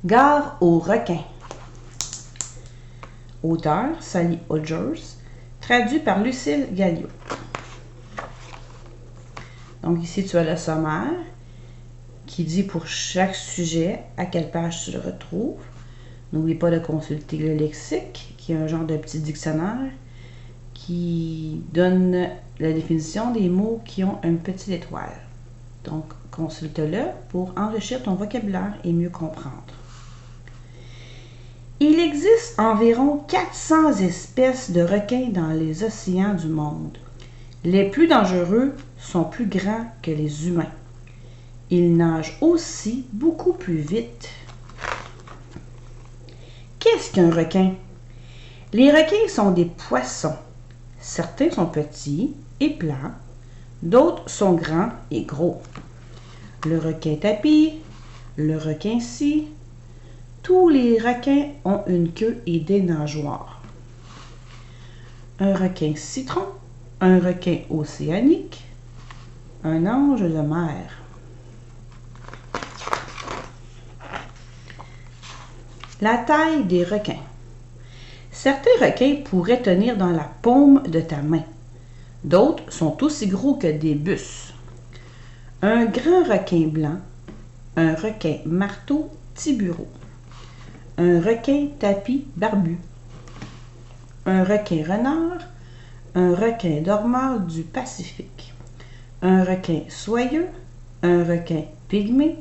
Gare aux requins. Auteur, Sally Hodgers, traduit par Lucille Gallio. Donc ici, tu as le sommaire qui dit pour chaque sujet à quelle page tu le retrouves. N'oublie pas de consulter le lexique, qui est un genre de petit dictionnaire qui donne la définition des mots qui ont une petite étoile. Donc, consulte-le pour enrichir ton vocabulaire et mieux comprendre. Il existe environ 400 espèces de requins dans les océans du monde. Les plus dangereux sont plus grands que les humains. Ils nagent aussi beaucoup plus vite. Qu'est-ce qu'un requin? Les requins sont des poissons. Certains sont petits et plats, d'autres sont grands et gros. Le requin tapis, le requin-scie, tous les requins ont une queue et des nageoires. Un requin citron, un requin océanique, un ange de mer. La taille des requins. Certains requins pourraient tenir dans la paume de ta main. D'autres sont aussi gros que des bus. Un grand requin blanc, un requin marteau tiburon, un requin tapis barbu, un requin renard, un requin dormeur du Pacifique, un requin soyeux, un requin pygmée,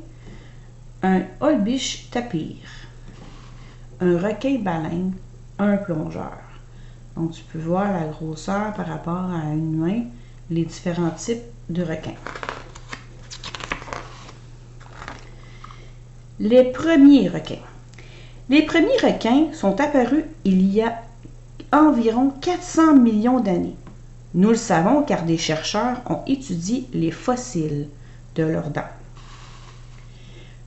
un holbiche tapir, un requin baleine, un plongeur. Donc, tu peux voir la grosseur par rapport à un humain, les différents types de requins. Les premiers requins. Les premiers requins sont apparus il y a environ 400 millions d'années. Nous le savons car des chercheurs ont étudié les fossiles de leurs dents.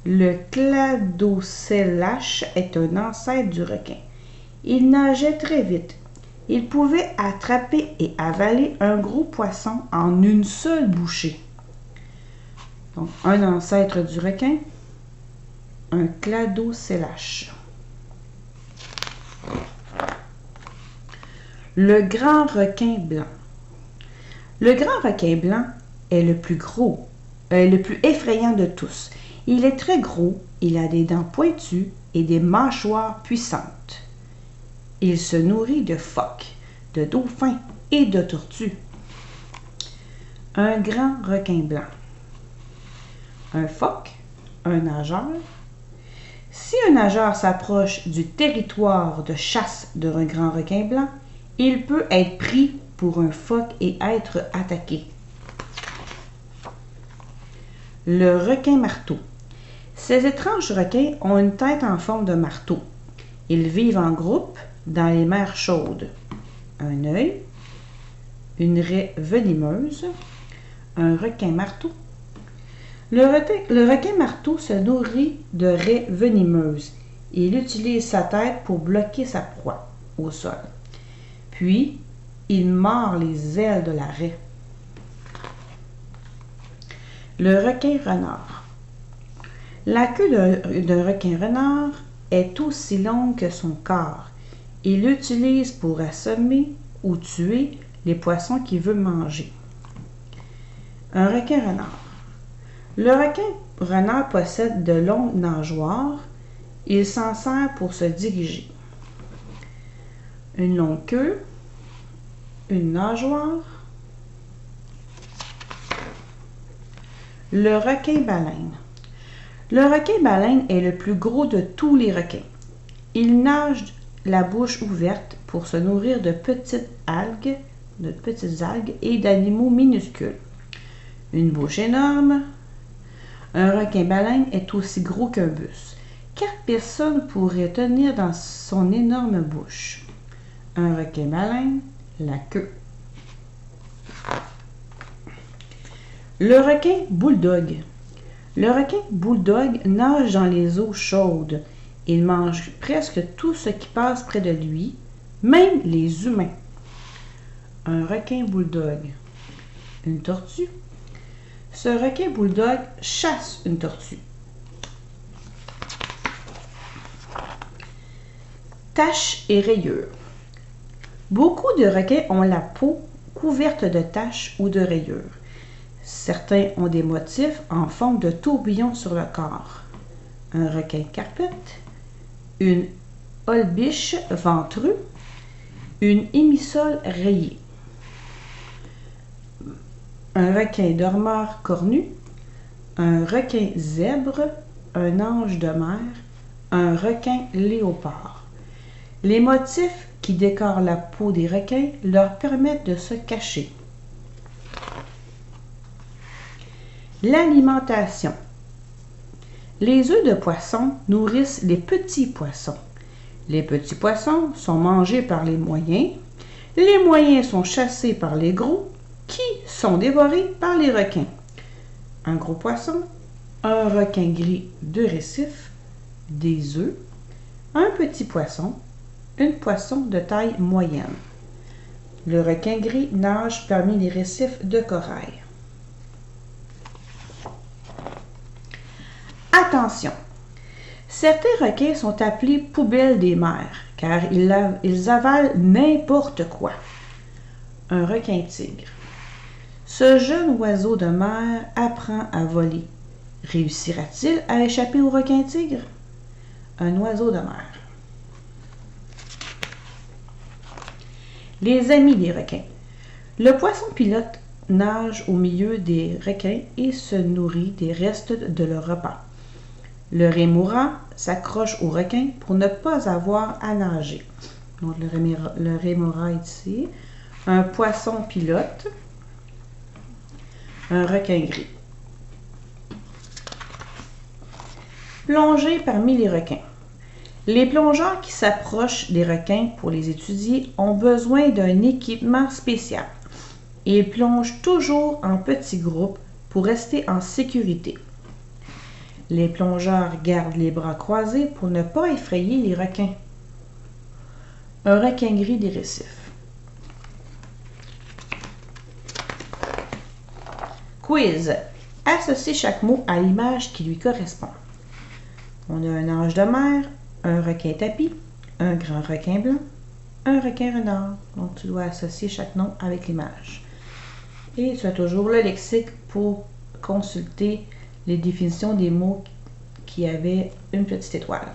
Le cladocélache est un ancêtre du requin. Il nageait très vite. Il pouvait attraper et avaler un gros poisson en une seule bouchée. Donc, un ancêtre du requin, un cladocélache. Le grand requin blanc. Le grand requin blanc est le plus gros, le plus effrayant de tous. Il est très gros, il a des dents pointues et des mâchoires puissantes. Il se nourrit de phoques, de dauphins et de tortues. Un grand requin blanc. Un phoque, un nageur. Si un nageur s'approche du territoire de chasse d'un grand requin blanc, il peut être pris pour un phoque et être attaqué. Le requin marteau. Ces étranges requins ont une tête en forme de marteau. Ils vivent en groupe dans les mers chaudes. Un œil, une raie venimeuse, un requin marteau. Le requin marteau se nourrit de raies venimeuses. Il utilise sa tête pour bloquer sa proie au sol. Puis, il mord les ailes de la raie. Le requin renard. La queue d'un requin renard est aussi longue que son corps. Il l'utilise pour assommer ou tuer les poissons qu'il veut manger. Un requin renard. Le requin renard possède de longues nageoires. Il s'en sert pour se diriger. Une longue queue, une nageoire. Le requin baleine. Le requin baleine est le plus gros de tous les requins. Il nage la bouche ouverte pour se nourrir de petites algues et d'animaux minuscules. Une bouche énorme. Un requin baleine est aussi gros qu'un bus. 4 personnes pourraient tenir dans son énorme bouche. Un requin baleine, la queue. Le requin bulldog. Le requin bulldog nage dans les eaux chaudes. Il mange presque tout ce qui passe près de lui, même les humains. Un requin bulldog. Une tortue. Ce requin bulldog chasse une tortue. Taches et rayures. Beaucoup de requins ont la peau couverte de taches ou de rayures. Certains ont des motifs en forme de tourbillon sur le corps. Un requin carpette, une holbiche ventrue, une émissole rayée, un requin dormeur cornu, un requin zèbre, un ange de mer, un requin léopard. Les motifs qui décorent la peau des requins leur permettent de se cacher. L'alimentation. Les œufs de poisson nourrissent les petits poissons. Les petits poissons sont mangés par les moyens sont chassés par les gros, qui sont dévorés par les requins. Un gros poisson, un requin gris de récif, des œufs, un petit poisson, une poisson de taille moyenne. Le requin gris nage parmi les récifs de corail. Attention! Certains requins sont appelés poubelles des mers, car ils avalent n'importe quoi. Un requin tigre. Ce jeune oiseau de mer apprend à voler. Réussira-t-il à échapper au requin tigre? Un oiseau de mer. Les amis des requins. Le poisson pilote nage au milieu des requins et se nourrit des restes de leur repas. Le rémora s'accroche au requin pour ne pas avoir à nager. Donc le rémora est ici. Un poisson pilote. Un requin gris. Plonger parmi les requins. Les plongeurs qui s'approchent des requins pour les étudier ont besoin d'un équipement spécial. Ils plongent toujours en petits groupes pour rester en sécurité. Les plongeurs gardent les bras croisés pour ne pas effrayer les requins. Un requin gris des récifs. Quiz. Associez chaque mot à l'image qui lui correspond. On a un ange de mer, un requin tapis, un grand requin blanc, un requin renard. Donc, tu dois associer chaque nom avec l'image. Et tu as toujours le lexique pour consulter les définitions des mots qui avaient une petite étoile.